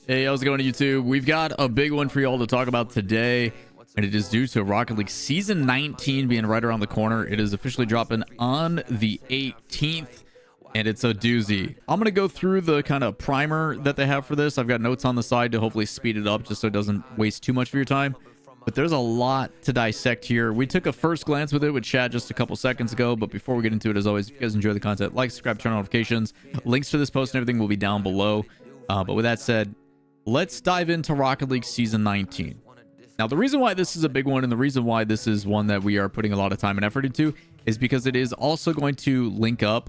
Hey, how's it going, YouTube? We've got a big one for y'all to talk about today, and it is due to Rocket League Season 19 being right around the corner. It is officially dropping on the 18th, and it's a doozy. I'm going to go through the kind of primer that they have for this. I've got notes on the side to hopefully speed it up just so it doesn't waste too much of your time. But there's a lot to dissect here. We took a first glance with it with chat just a couple seconds ago, but before we get into it, as always, if you guys enjoy the content, like, subscribe, turn on notifications. Links to this post and everything will be down below. But with that said, let's dive into Rocket League Season 19. Now, the reason why this is a big one and the reason why this is one that we are putting a lot of time and effort into is because it is also going to link up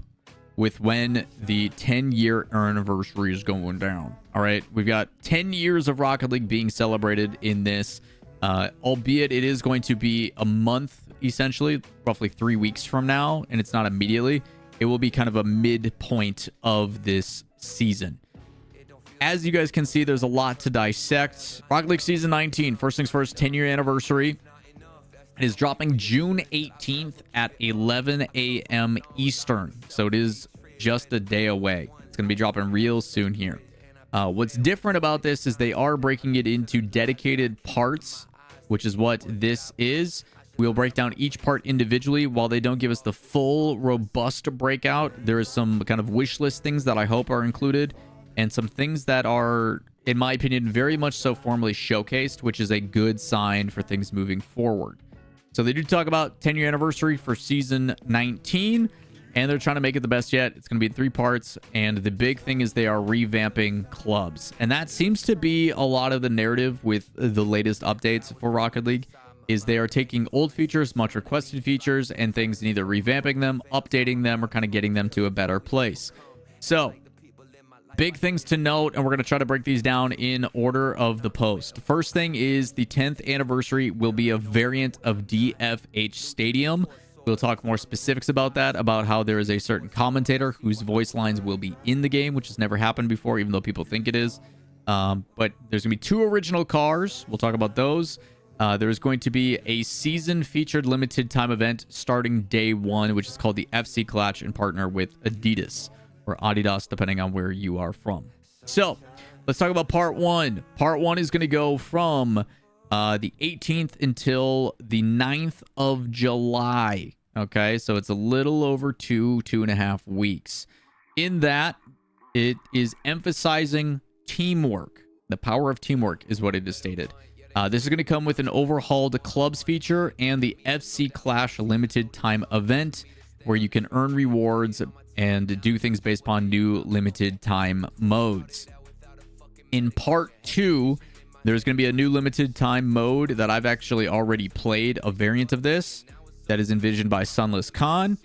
with when the 10-year anniversary is going down. All right, we've got 10 years of Rocket League being celebrated in this, albeit it is going to be a month, essentially, roughly 3 weeks from now, and it's not immediately. It will be kind of a midpoint of this season. As you guys can see, there's a lot to dissect. Rocket League Season 19, first things first, 10-year anniversary. It is dropping June 18th at 11 a.m. Eastern. So it is just a day away. It's going to be dropping real soon here. What's different about this is they are breaking it into dedicated parts, which is what this is. We'll break down each part individually. While they don't give us the full, robust breakout, there is some kind of wish list things that I hope are included, and some things that are, in my opinion, very much so formally showcased, which is a good sign for things moving forward. So they do talk about 10-year anniversary for Season 19, and they're trying to make it the best yet. It's going to be in 3 parts, and the big thing is they are revamping clubs. And that seems to be a lot of the narrative with the latest updates for Rocket League, is they are taking old features, much requested features, and things, and either revamping them, updating them, or kind of getting them to a better place. So big things to note, and we're going to try to break these down in order of the post. First thing is the 10th anniversary will be a variant of DFH Stadium. We'll talk more specifics about that, about how there is a certain commentator whose voice lines will be in the game, which has never happened before, even though people think it is. But there's going to be 2 original cars. We'll talk about those. There's going to be a season-featured limited time event starting day 1, which is called the FC Clash, in partner with Adidas, or Adidas, depending on where you are from. So let's talk about part 1. Part 1 is going to go from the 18th until the 9th of July. Okay, so it's a little over 2.5 weeks. In that, it is emphasizing teamwork. The power of teamwork is what it is stated. This is going to come with an overhauled clubs feature and the FC Clash limited time event, where you can earn rewards and do things based upon new limited time modes. In part 2, there's going to be a new limited time mode that I've actually already played, a variant of this that is envisioned by Sunless Khan,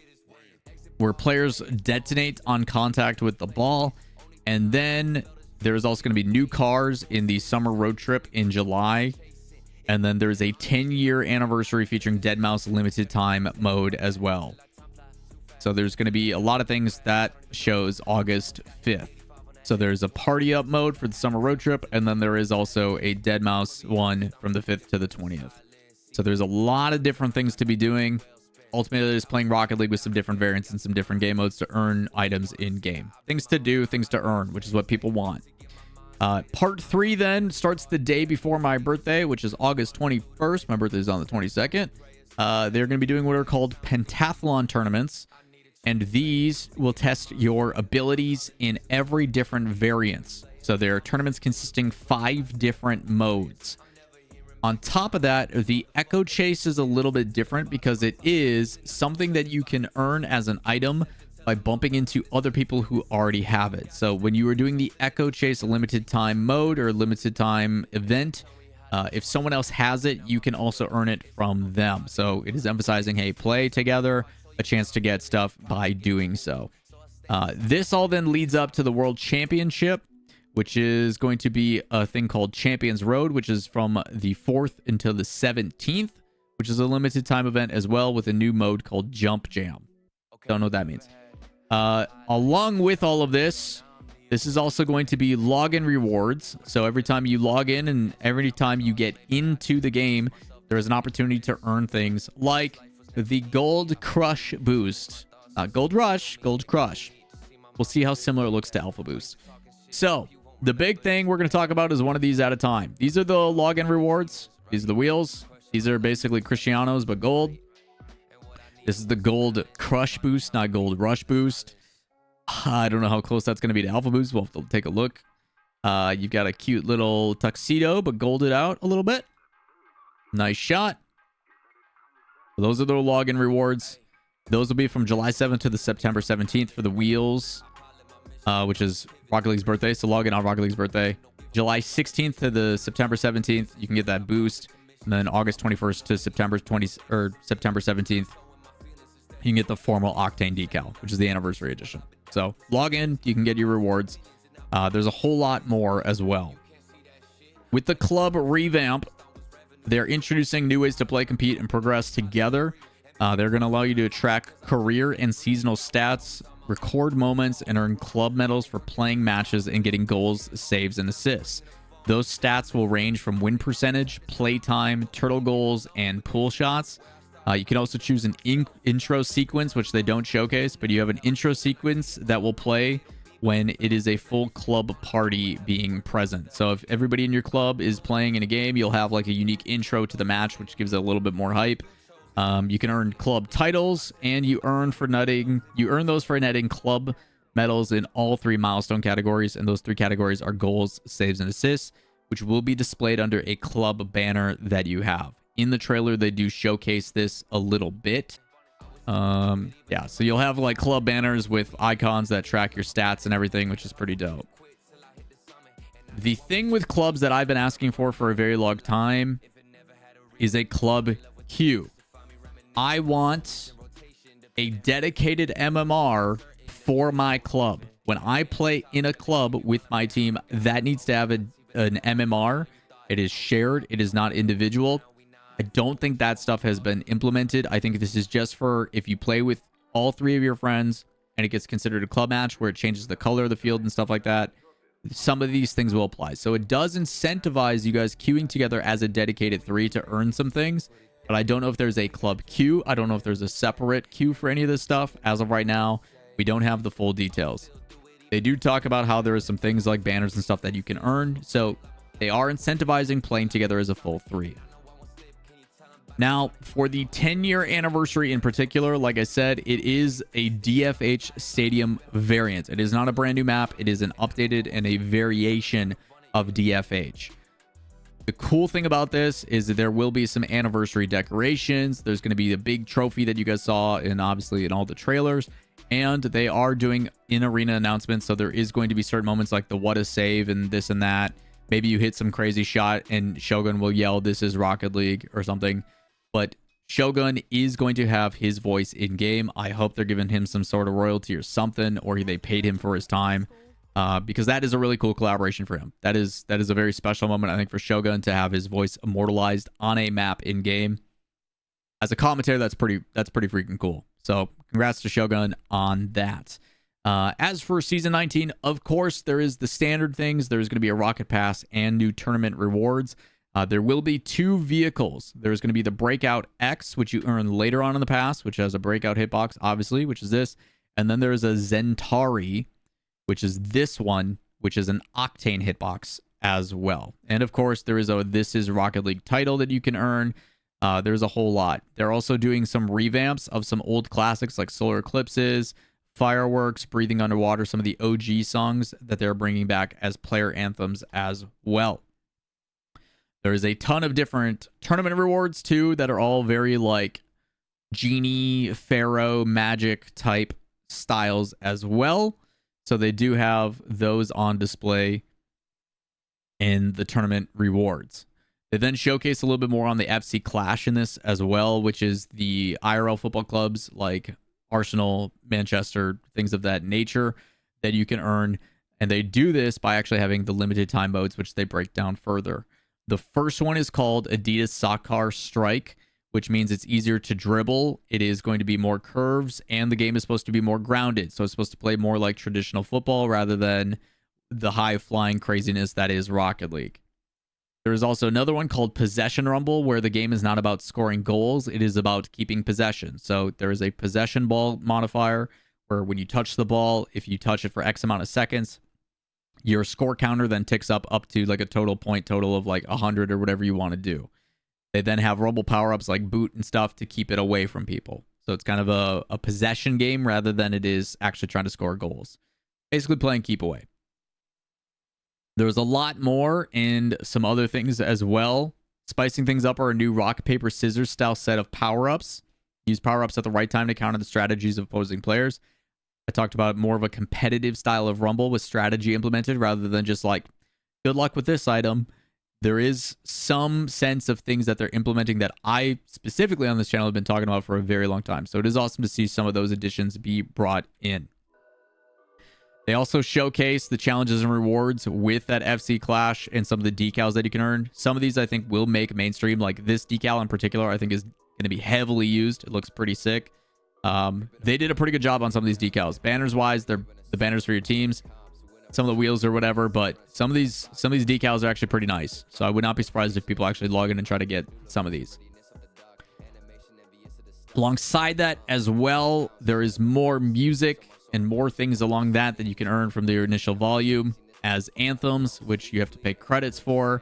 where players detonate on contact with the ball. And then there's also going to be new cars in the summer road trip in July. And then there's a 10-year anniversary featuring deadmau5 limited time mode as well. So there's going to be a lot of things that shows August 5th. So there's a party up mode for the summer road trip, and then there is also a deadmau5 one from the 5th to the 20th. So there's a lot of different things to be doing. Ultimately, just playing Rocket League with some different variants and some different game modes to earn items in game. Things to do, things to earn, which is what people want. Part 3 then starts the day before my birthday, which is August 21st. My birthday is on the 22nd. They're going to be doing what are called pentathlon tournaments. And these will test your abilities in every different variants. So there are tournaments consisting 5 different modes. On top of that, the Echo Chase is a little bit different because it is something that you can earn as an item by bumping into other people who already have it. So when you are doing the Echo Chase limited time mode or limited time event, if someone else has it, you can also earn it from them. So it is emphasizing, hey, play together, a chance to get stuff by doing so. This all then leads up to the World Championship, which is going to be a thing called Champions Road, which is from the 4th until the 17th, which is a limited time event as well, with a new mode called Jump Jam. Don't know what that means. Along with all of this, this is also going to be login rewards. So every time you log in and every time you get into the game, there is an opportunity to earn things like the Gold Crush boost. Not Gold Rush, Gold Crush. We'll see how similar it looks to Alpha Boost. So The big thing we're going to talk about is one of these at a time. These are the login rewards. These are the wheels. These are basically Cristianos, but gold. This is the gold crush boost, not gold rush boost. I don't know how close that's going to be to alpha boost. We'll have to take a look. You've got a cute little tuxedo, but golded out a little bit. Nice shot. Those are the login rewards. Those will be from July 7th to the September 17th for the wheels, which is Rocket League's birthday. So log in on Rocket League's birthday. July 16th to the September 17th, you can get that boost. And then August 21st to September 17th, you can get the formal Octane decal, which is the anniversary edition. So log in, you can get your rewards. There's a whole lot more as well. With the club revamp, they're introducing new ways to play, compete, and progress together. They're going to allow you to track career and seasonal stats, record moments, and earn club medals for playing matches and getting goals, saves, and assists. Those stats will range from win percentage, play time, turtle goals, and pool shots. You can also choose an intro sequence, which they don't showcase, but you have an intro sequence that will play when it is a full club party being present. So if everybody in your club is playing in a game, you'll have like a unique intro to the match, which gives it a little bit more hype. You can earn club titles, and you earn those for netting club medals in all 3 milestone categories, and those 3 categories are goals, saves, and assists, which will be displayed under a club banner that you have. In the trailer, they do showcase this a little bit. Yeah, so you'll have like club banners with icons that track your stats and everything, which is pretty dope. The thing with clubs that I've been asking for a very long time is a club queue. I want a dedicated MMR for my club. When I play in a club with my team, that needs to have an MMR. It is shared. It is not individual. I don't think that stuff has been implemented. I think this is just for if you play with all 3 of your friends and it gets considered a club match where it changes the color of the field and stuff like that. Some of these things will apply. So it does incentivize you guys queuing together as a dedicated 3 to earn some things. But I don't know if there's a club queue. I don't know if there's a separate queue for any of this stuff. As of right now, we don't have the full details. They do talk about how there are some things like banners and stuff that you can earn. So they are incentivizing playing together as a full 3. Now, for the 10-year anniversary in particular, like I said, it is a DFH Stadium variant. It is not a brand new map. It is an updated and a variation of DFH. The cool thing about this is that there will be some anniversary decorations. There's going to be a big trophy that you guys saw in obviously in all the trailers. And they are doing in-arena announcements. So there is going to be certain moments like the what a save and this and that. Maybe you hit some crazy shot and Shogun will yell, "This is Rocket League" or something. But Shogun is going to have his voice in game. I hope they're giving him some sort of royalty or something, or they paid him for his time, because that is a really cool collaboration for him. That is a very special moment, I think, for Shogun to have his voice immortalized on a map in game. As a commentator, that's pretty freaking cool. So congrats to Shogun on that. As for Season 19, of course, there is the standard things. There's going to be a Rocket Pass and new tournament rewards. There will be 2 vehicles. There's going to be the Breakout X, which you earn later on in the pass, which has a breakout hitbox, obviously, which is this. And then there's a Zentari, which is this one, which is an Octane hitbox as well. And of course, there is a This is Rocket League title that you can earn. There's a whole lot. They're also doing some revamps of some old classics like Solar Eclipses, Fireworks, Breathing Underwater, some of the OG songs that they're bringing back as player anthems as well. There's a ton of different tournament rewards too that are all very like Genie, Pharaoh, Magic type styles as well. So they do have those on display in the tournament rewards. They then showcase a little bit more on the FC Clash in this as well, which is the IRL football clubs like Arsenal, Manchester, things of that nature that you can earn. And they do this by actually having the limited time modes, which they break down further. The first one is called Adidas Soccer Strike, which means it's easier to dribble. It is going to be more curves, and the game is supposed to be more grounded. So it's supposed to play more like traditional football rather than the high-flying craziness that is Rocket League. There is also another one called Possession Rumble, where the game is not about scoring goals. It is about keeping possession. So there is a possession ball modifier, where when you touch the ball, if you touch it for X amount of seconds, Your score counter then ticks up to like a total point total of like 100 or whatever you want to do. They then have Rumble power-ups like boot and stuff to keep it away from people. So it's kind of a possession game rather than it is actually trying to score goals. Basically playing keep away. There's a lot more and some other things as well. Spicing things up are a new rock, paper, scissors style set of power-ups. Use power-ups at the right time to counter the strategies of opposing players. I talked about more of a competitive style of Rumble with strategy implemented rather than just like, good luck with this item. There is some sense of things that they're implementing that I specifically on this channel have been talking about for a very long time. So it is awesome to see some of those additions be brought in. They also showcase the challenges and rewards with that FC Clash and some of the decals that you can earn. Some of these I think will make mainstream. Like this decal in particular I think is going to be heavily used. It looks pretty sick. They did a pretty good job on some of these decals. Banners wise, they're the banners for your teams. Some of the wheels or whatever, but some of these decals are actually pretty nice. So I would not be surprised if people actually log in and try to get some of these. Alongside that as well, there is more music and more things along that you can earn from their initial volume as anthems, which you have to pay credits for.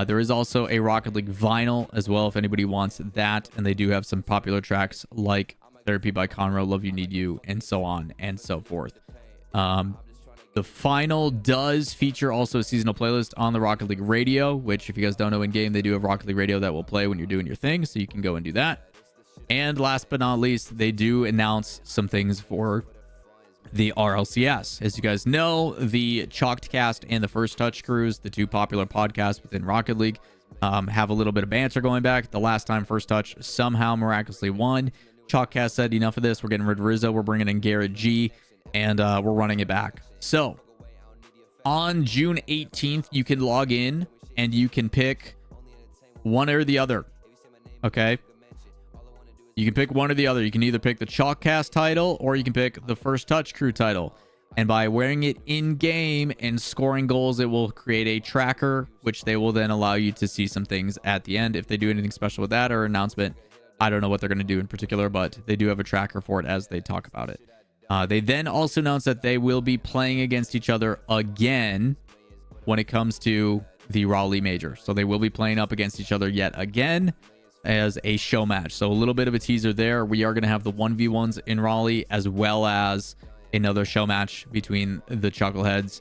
There is also a Rocket League vinyl as well if anybody wants that, and they do have some popular tracks like Therapy by Conroe, Love You Need You, and so on and so forth. The final does feature also a seasonal playlist on the Rocket League radio, which if you guys don't know in game, they do have Rocket League radio that will play when you're doing your thing, so you can go and do that. And last but not least, they do announce some things for the RLCS. As you guys know, the Chalked Cast and the First Touch crews, the two popular podcasts within Rocket League, have a little bit of banter going back. The last time First Touch somehow miraculously won, Chalkcast said, enough of this. We're getting rid of Rizzo. We're bringing in Garrett G, and we're running it back. So on June 18th, you can log in and you can pick one or the other. Okay? You can pick one or the other. You can either pick the Chalkcast title or you can pick the First Touch crew title. And by wearing it in game and scoring goals, it will create a tracker, which they will then allow you to see some things at the end. If they do anything special with that or announcement, I don't know what they're going to do in particular, but they do have a tracker for it as they talk about it. They then also announced that they will be playing against each other again when it comes to the Raleigh Major. So they will be playing up against each other yet again as a show match. So a little bit of a teaser there. We are going to have the 1v1s in Raleigh as well as another show match between the Chuckleheads.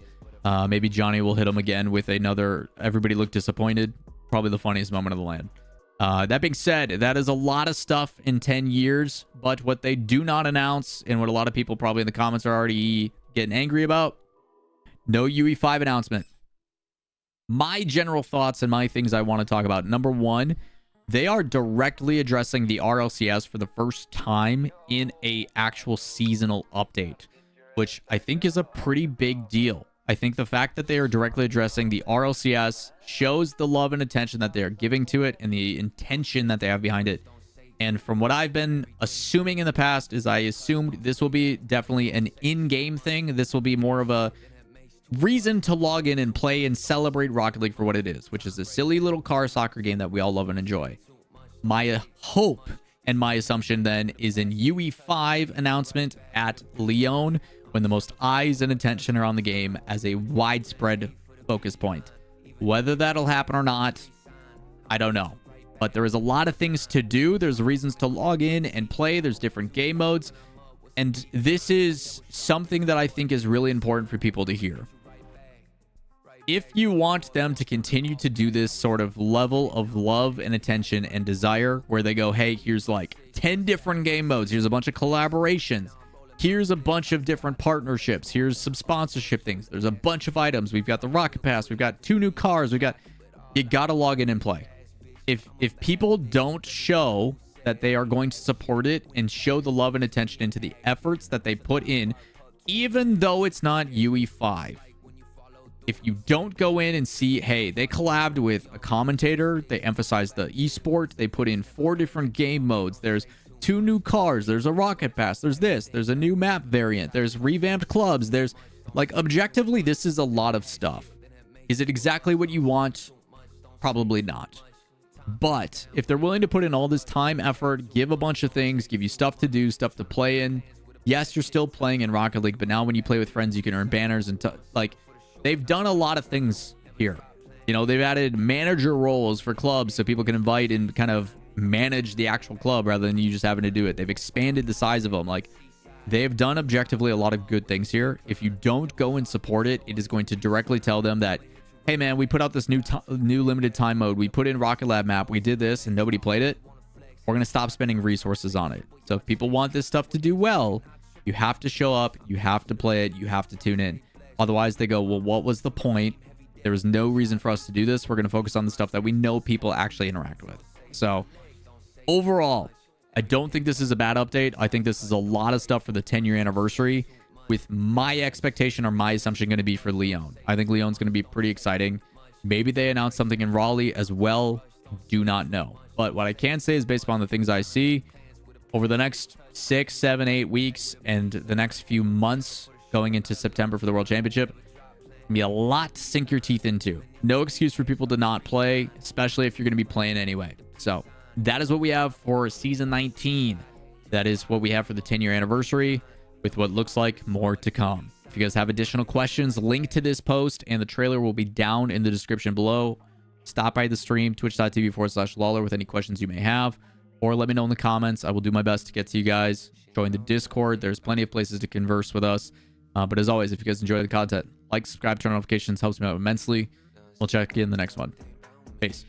Maybe Johnny will hit them again with another everybody looked disappointed. Probably the funniest moment of the land. That being said, that is a lot of stuff in 10 years, but what they do not announce, and what a lot of people probably in the comments are already getting angry about, no UE5 announcement. My general thoughts and my things I want to talk about. Number one, they are directly addressing the RLCS for the first time in a actual seasonal update, which I think is a pretty big deal. I think the fact that they are directly addressing the RLCS shows the love and attention that they are giving to it and the intention that they have behind it. And from what I've been assuming in the past is I assumed this will be definitely an in-game thing. This will be more of a reason to log in and play and celebrate Rocket League for what it is, which is a silly little car soccer game that we all love and enjoy. My hope and my assumption then is an UE5 announcement at Lyon, when the most eyes and attention are on the game as a widespread focus point. Whether that'll happen or not, I don't know. But there is a lot of things to do. There's reasons to log in and play. There's different game modes. And this is something that I think is really important for people to hear. If you want them to continue to do this sort of level of love and attention and desire, where they go, hey, here's like 10 different game modes. Here's a bunch of collaborations. Here's a bunch of different partnerships. Here's some sponsorship things. There's a bunch of items. We've got the Rocket Pass. We've got 2 new cars. You got to log in and play. If people don't show that they are going to support it and show the love and attention into the efforts that they put in, even though it's not UE5, if you don't go in and see, hey, they collabed with a commentator, they emphasized the esport, they put in 4 different game modes, there's 2 new cars, there's a Rocket Pass, there's a new map variant, there's revamped clubs, there's like, objectively, this is a lot of stuff. Is it exactly what you want? Probably not. But if they're willing to put in all this time, effort, give a bunch of things, give you stuff to do, stuff to play in, yes, you're still playing in Rocket League, but now when you play with friends, you can earn banners and like, they've done a lot of things here. You know, they've added manager roles for clubs so people can invite and kind of manage the actual club rather than you just having to do it. They've expanded the size of them. Like, they've done objectively a lot of good things here. If you don't go and support it, it is going to directly tell them that, hey man, we put out this new limited time mode. We put in Rocket Lab map. We did this and nobody played it. We're going to stop spending resources on it. So if people want this stuff to do well, you have to show up. You have to play it. You have to tune in. Otherwise, they go, well, what was the point? There was no reason for us to do this. We're going to focus on the stuff that we know people actually interact with. So overall, I don't think this is a bad update. I think this is a lot of stuff for the 10-year anniversary, with my expectation or my assumption going to be for Leon. I think Leon's going to be pretty exciting. Maybe they announce something in Raleigh as well. Do not know. But what I can say is, based upon the things I see over the next 6, 7, 8 weeks and the next few months going into September for the World Championship, be a lot to sink your teeth into. No excuse for people to not play, especially if you're going to be playing anyway. So that is what we have for season 19. That is what we have for the 10-year anniversary, with what looks like more to come. If you guys have additional questions, link to this post and the trailer will be down in the description below. Stop by the stream, twitch.tv/Lawler, with any questions you may have, or let me know in the comments. I will do my best to get to you guys. Join the Discord. There's plenty of places to converse with us. But as always, if you guys enjoy the content, like, subscribe, turn on notifications, helps me out immensely. We'll check you in the next one. Peace.